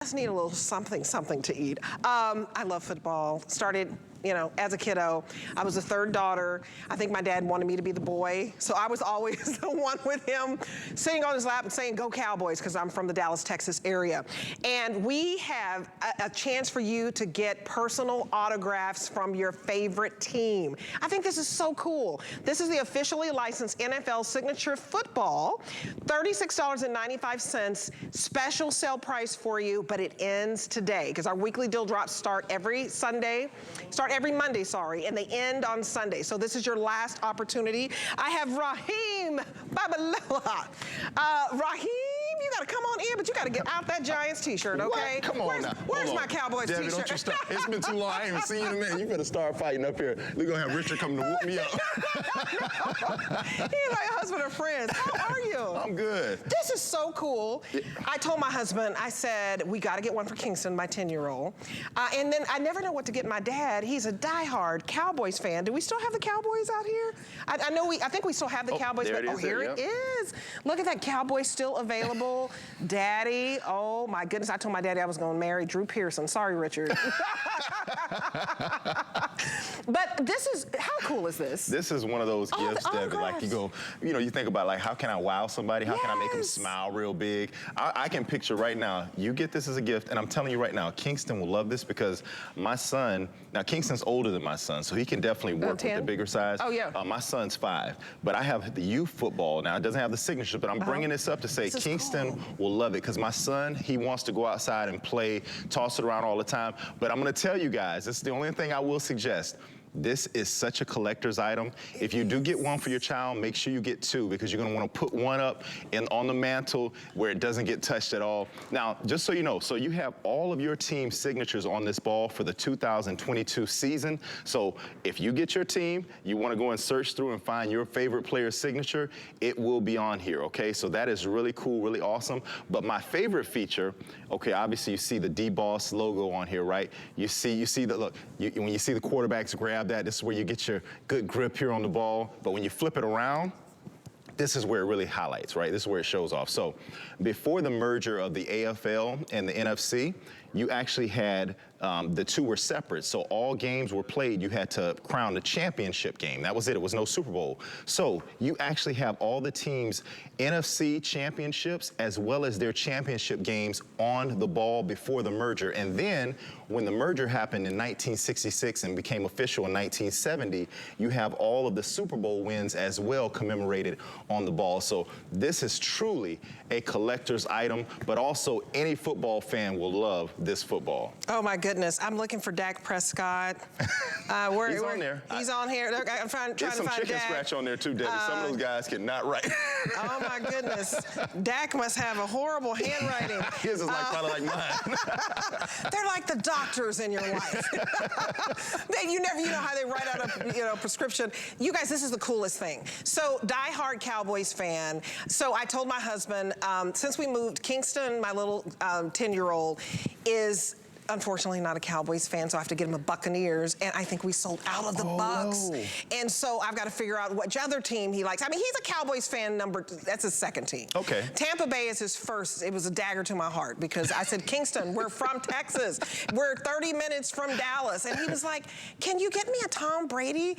Just need a little something to eat. I love football. Started, you know, as a kiddo. I was the third daughter. I think my dad wanted me to be the boy, so I was always the one with him sitting on his lap and saying, "Go Cowboys," because I'm from the Dallas, Texas area. And we have a chance for you to get personal autographs from your favorite team. I think this is so cool. This is the officially licensed NFL signature football, $36.95, special sale price for you, but it ends today because our weekly deal drops start every Monday, and they end on Sunday. So this is your last opportunity. I have Raheem Babalola. Raheem, you gotta come on in, but you gotta get out that Giants t-shirt, okay? What? Come on now. Where's my Cowboys Debbie, t-shirt? Don't you start. It's been too long. I ain't even seen you in a minute. You better start fighting up here. We're gonna have Richard come to whoop me up. He and my husband are friends. How are you? I'm good. This is so cool. Yeah. I told my husband, I said, we gotta get one for Kingston, my 10-year-old. And then I never know what to get my dad. He's a diehard Cowboys fan. Do we still have the Cowboys out here? I think we still have the Cowboys. There but, it is, here it is. Look at that, Cowboys still available. Daddy, oh my goodness. I told my daddy I was gonna marry Drew Pearson. Sorry, Richard. But this is, how cool is this? This is one of those gifts, Debbie, like you go, you know, you think about like, how can I wow somebody? How can I make them smile real big? I can picture right now, you get this as a gift, and I'm telling you right now, Kingston will love this because my son, now Kingston's older than my son, so he can definitely work with the bigger size. Oh, yeah. My son's 5, but I have the youth football. Now, it doesn't have the signature, but I'm bringing this up to say Kingston will love it because my son, he wants to go outside and play, toss it around all the time. But I'm gonna tell you guys, this is the only thing I will suggest. This is such a collector's item. If you do get one for your child, make sure you get 2 because you're gonna wanna put one up on the mantle where it doesn't get touched at all. Now, just so you know, so you have all of your team signatures on this ball for the 2022 season. So if you get your team, you wanna go and search through and find your favorite player's signature, it will be on here, okay? So that is really cool, really awesome. But my favorite feature, okay, obviously you see the debossed logo on here, right? You see the, look, when you see the quarterbacks grab that, this is where you get your good grip here on the ball. But when you flip it around, this is where it really highlights, right? This is where it shows off. So before the merger of the AFL and the NFC, you actually had, the two were separate. So all games were played, you had to crown the championship game. That was it, it was no Super Bowl. So you actually have all the teams' NFC championships as well as their championship games on the ball before the merger. And then when the merger happened in 1966 and became official in 1970, you have all of the Super Bowl wins as well commemorated on the ball. So this is truly a collector's item, but also any football fan will love this football. Oh my goodness, I'm looking for Dak Prescott. He's on there. He's on here. Look, I'm trying to find some chicken Dak. scratch on there too, Debbie. Some of those guys cannot write. Oh my goodness, Dak must have a horrible handwriting. His is like probably like mine. They're like the doctors in your life. you know how they write out a prescription. You guys, this is the coolest thing. So, diehard Cowboys fan. So I told my husband, since we moved, Kingston, my little 10-year-old, is unfortunately not a Cowboys fan, so I have to get him a Buccaneers, and I think we sold out of the Bucks. No. And so I've got to figure out which other team he likes. I mean, he's a Cowboys fan, that's his second team. Okay. Tampa Bay is his first. It was a dagger to my heart because I said, Kingston, we're from Texas. We're 30 minutes from Dallas. And he was like, can you get me a Tom Brady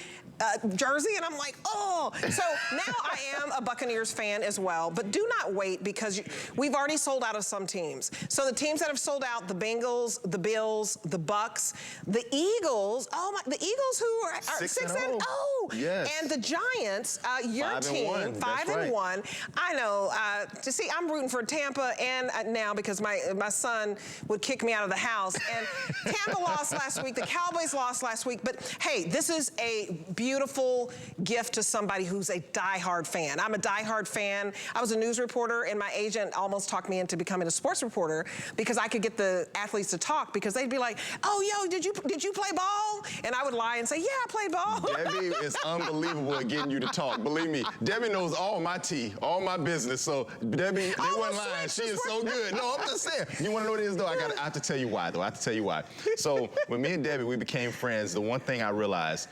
jersey? And I'm like, oh. So now I am a Buccaneers fan as well, but do not wait because we've already sold out of some teams. So the teams that have sold out, the Bengals, the Bills, the Bucks, the Eagles, the Eagles who are 6-0. Yes. And the Giants, your 5-1. 5-1. I know, see, I'm rooting for Tampa and now because my son would kick me out of the house. And Tampa lost last week, the Cowboys lost last week, but hey, this is a beautiful gift to somebody who's a diehard fan. I'm a diehard fan. I was a news reporter and my agent almost talked me into becoming a sports reporter because I could get the athletes to talk because they'd be like, oh, yo, did you play ball? And I would lie and say, yeah, I played ball. Debbie is unbelievable at getting you to talk. Believe me, Debbie knows all my tea, all my business. So, Debbie, they wasn't lying. She is so good. No, I'm just saying. You want to know what it is, though? I have to tell you why, though. I have to tell you why. So, when me and Debbie, we became friends, the one thing I realized,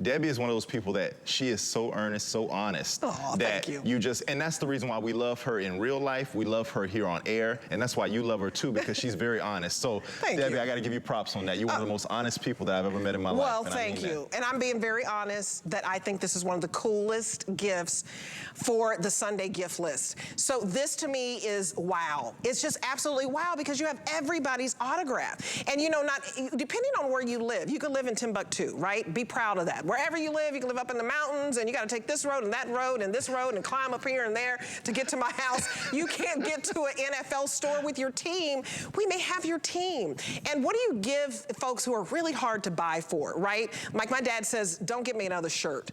Debbie is one of those people that she is so earnest, so honest. Oh, that thank you. And that's the reason why we love her in real life. We love her here on air, and that's why you love her too, because she's very honest. So, Debbie, I got to give you props on that. You're one of the most honest people that I've ever met in my life. Well, thank you. And I'm being very honest that I think this is one of the coolest gifts for the Sunday gift list. So this to me is wow. It's just absolutely wow, because you have everybody's autograph. And you know, depending on where you live, you could live in Timbuktu, right? Be proud of that. Wherever you live, you can live up in the mountains, and you got to take this road and that road and this road and climb up here and there to get to my house. You can't get to an NFL store with your team. We may have your team. And what do you give folks who are really hard to buy for, right? Like my dad says, don't get me another shirt.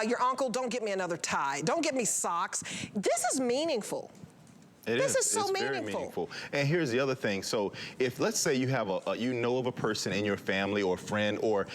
Your uncle, don't get me another tie. Don't get me socks. This is meaningful. This is so meaningful. Very meaningful. And here's the other thing. So if, let's say you have you know of a person in your family or friend, or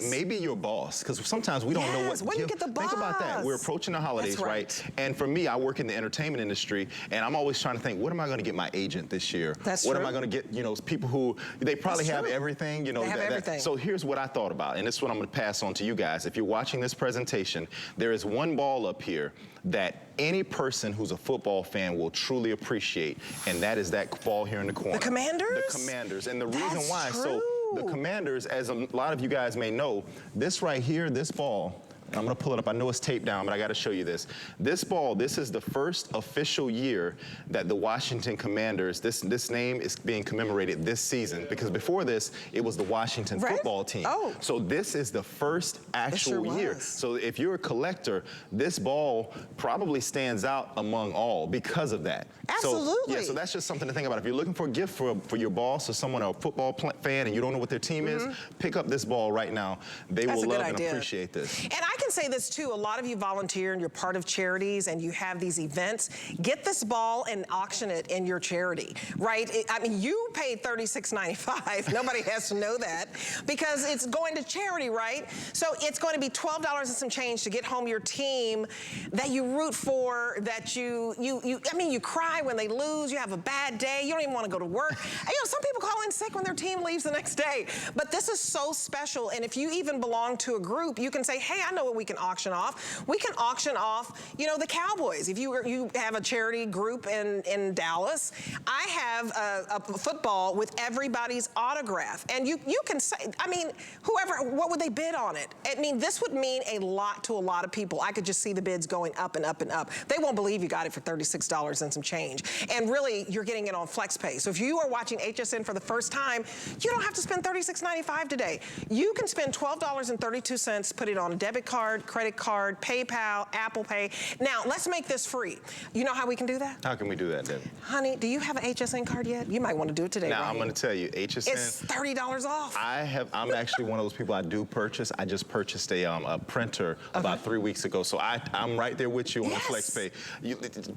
maybe your boss, because sometimes we don't know what. When you get the boss. Think about that. We're approaching the holidays, right? And for me, I work in the entertainment industry, and I'm always trying to think, what am I going to get my agent this year? What am I going to get? You know, people who they probably have everything. You know, they have everything. So here's what I thought about, and this is what I'm going to pass on to you guys. If you're watching this presentation, there is one ball up here that any person who's a football fan will truly appreciate, and that is that ball here in the corner. The Commanders? The Commanders. And the reason why, so the Commanders, as a lot of you guys may know, this right here, this ball, I'm gonna pull it up. I know it's taped down, but I gotta show you this. This ball, this is the first official year that the Washington Commanders, this name is being commemorated this season, because before this, it was the Washington football team. Oh. So this is the first actual year. So if you're a collector, this ball probably stands out among all because of that. Absolutely. So that's just something to think about. If you're looking for a gift for your boss or someone, a football fan, and you don't know what their team is, pick up this ball right now. They will love and appreciate this. And I can say this too, a lot of you volunteer and you're part of charities and you have these events. Get this ball and auction it in your charity, right? I mean, you paid $36.95. Nobody has to know that, because it's going to charity, right? So it's going to be $12 and some change to get home your team that you root for, that I mean, you cry when they lose, you have a bad day, you don't even want to go to work. And, you know, some people call in sick when their team leaves the next day. But this is so special, and if you even belong to a group, you can say, hey, I know what we can auction off. We can auction off, you know, the Cowboys. If you have a charity group in Dallas, I have a football with everybody's autograph. And you can say, I mean, whoever, what would they bid on it? I mean, this would mean a lot to a lot of people. I could just see the bids going up and up and up. They won't believe you got it for $36 and some change. And really, you're getting it on FlexPay. So if you are watching HSN for the first time, you don't have to spend $36.95 today. You can spend $12.32, put it on a debit card, credit card, PayPal, Apple Pay. Now, let's make this free. You know how we can do that? How can we do that, Debbie? Honey, do you have an HSN card yet? You might want to do it today. Now, I'm going to tell you, HSN. It's $30 off. I'm actually one of those people I do purchase. I just purchased a printer about 3 weeks ago. So I'm right there with you on the FlexPay.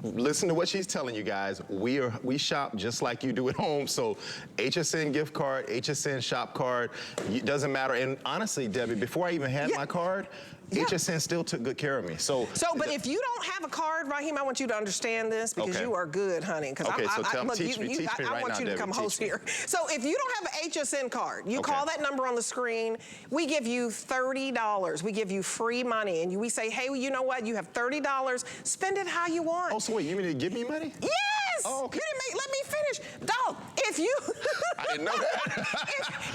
Listen to what she's telling you guys. We shop just like you do at home. So HSN gift card, HSN shop card, it doesn't matter. And honestly, Debbie, before I even had my card, HSN still took good care of me. But if you don't have a card, Raheem, I want you to understand this, because you are good, honey. Okay, teach me right now, I want you to come host here. So if you don't have an HSN card, you call that number on the screen. We give you $30. We give you free money, and we say, hey, well, you know what? You have $30. Spend it how you want. Oh, so wait, you mean to give me money? Yes. Oh, okay. You didn't let me finish. Dog, if you... I didn't know that.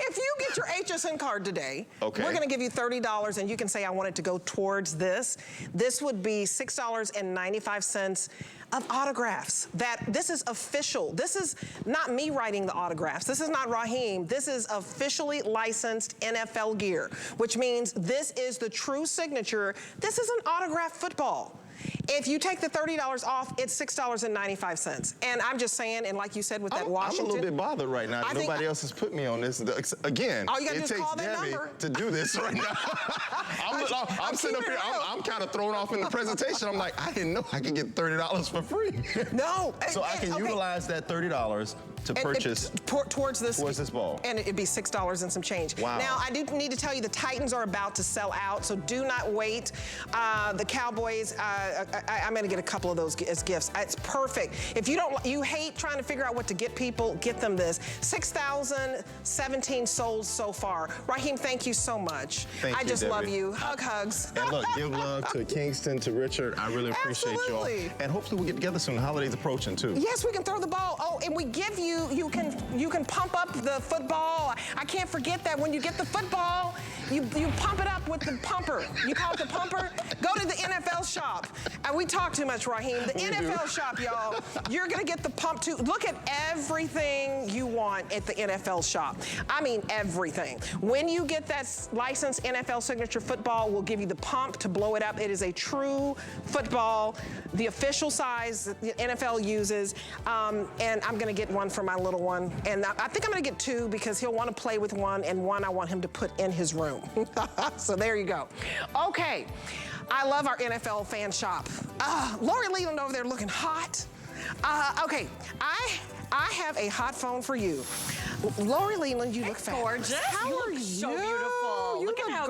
if you get your HSN card today, we're going to give you $30, and you can say, I want it to go towards this. This would be $6.95 of autographs. This is official. This is not me writing the autographs. This is not Raheem. This is officially licensed NFL gear, which means this is the true signature. This is an autographed football. If you take the $30 off, it's $6.95. And I'm just saying, and like you said with that Washington... I'm a little bit bothered right now. Nobody else has put me on this. Again, all you gotta it do is takes call that Debbie number to do this right now. I'm sitting up here, I'm kind of thrown off in the presentation. I'm like, I didn't know I could get $30 for free. No. So I can utilize that $30 to purchase... towards this ball. And it'd be $6 and some change. Wow. Now, I do need to tell you, the Titans are about to sell out, so do not wait. The Cowboys, I'm gonna get a couple of those as gifts. It's perfect. If you hate trying to figure out what to get people, get them this. 6,017 sold so far. Raheem, thank you so much. I just love you. Hugs. And look, give love to Kingston, to Richard. I really appreciate y'all. And hopefully we'll get together soon. The holidays approaching too. Yes, we can throw the ball. Oh, and we give you can pump up the football. I can't forget that when you get the football, you pump it up with the pumper. You call it the pumper? Go to the NFL shop. And we talk too much, Raheem. The NFL shop, y'all. You're gonna get the pump too. Look at everything you want at the NFL shop. I mean everything. When you get that licensed NFL signature football, we'll give you the pump to blow it up. It is a true football, the official size that the NFL uses. And I'm gonna get one for my little one. And I think I'm gonna get two because he'll wanna play with one, and one I want him to put in his room. So there you go. Okay, I love our NFL fan shop. Lori Leland over there looking hot. Okay, I have a hot phone for you. Lori Leland, you look fabulous. Gorgeous. How You are look you? so beautiful. You Look at look how